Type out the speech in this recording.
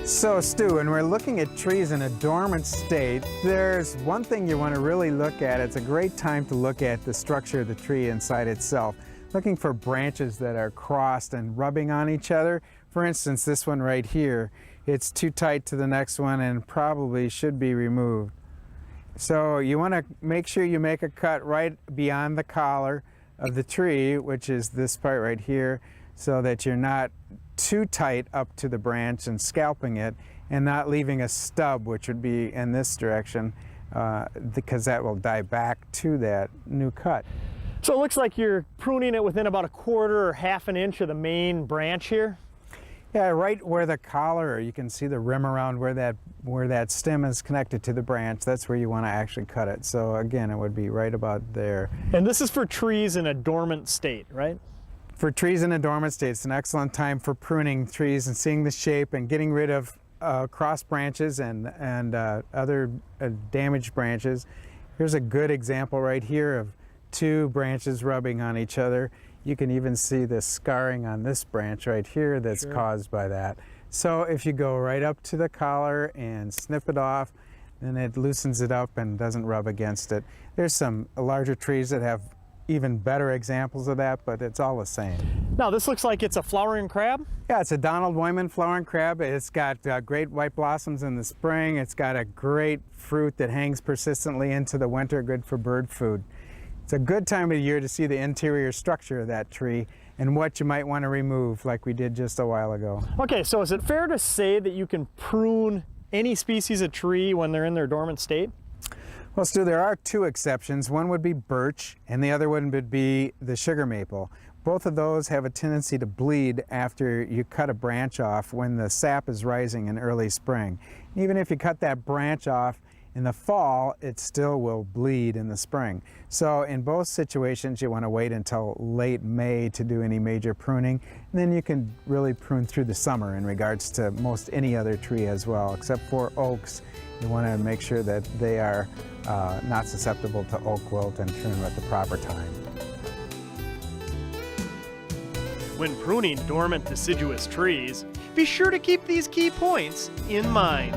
So Stu, when we're looking at trees in a dormant state, there's one thing you want to really look at. It's a great time to look at the structure of the tree inside itself, looking for branches that are crossed and rubbing on each other. For instance, this one right here, it's too tight to the next one and probably should be removed. So you want to make sure you make a cut right beyond the collar of the tree, which is this part right here, so that you're not too tight up to the branch and scalping it, and not leaving a stub, which would be in this direction, because that will die back to that new cut. So it looks like you're pruning it within about 1/4 or 1/2 inch of the main branch here. Yeah, right where the collar, or you can see the rim around where that stem is connected to the branch, that's where you want to actually cut it. So again, it would be right about there. And this is for trees in a dormant state, right? For trees in a dormant state, it's an excellent time for pruning trees and seeing the shape and getting rid of cross branches and other damaged branches. Here's a good example right here of two branches rubbing on each other. You can even see the scarring on this branch right here that's caused by that. So if you go right up to the collar and snip it off, then it loosens it up and doesn't rub against it. There's some larger trees that have even better examples of that, but it's all the same. Now this looks like it's a flowering crab? Yeah, it's a Donald Wyman flowering crab. It's got great white blossoms in the spring. It's got a great fruit that hangs persistently into the winter, good for bird food. It's a good time of the year to see the interior structure of that tree and what you might want to remove, like we did just a while ago. Okay, so is it fair to say that you can prune any species of tree when they're in their dormant state? Well, Stu, there are two exceptions. One would be birch, and the other one would be the sugar maple. Both of those have a tendency to bleed after you cut a branch off when the sap is rising in early spring. Even if you cut that branch off in the fall, it still will bleed in the spring. So in both situations, you want to wait until late May to do any major pruning, and then you can really prune through the summer in regards to most any other tree as well, except for oaks. You want to make sure that they are not susceptible to oak wilt and prune at the proper time. When pruning dormant deciduous trees, be sure to keep these key points in mind.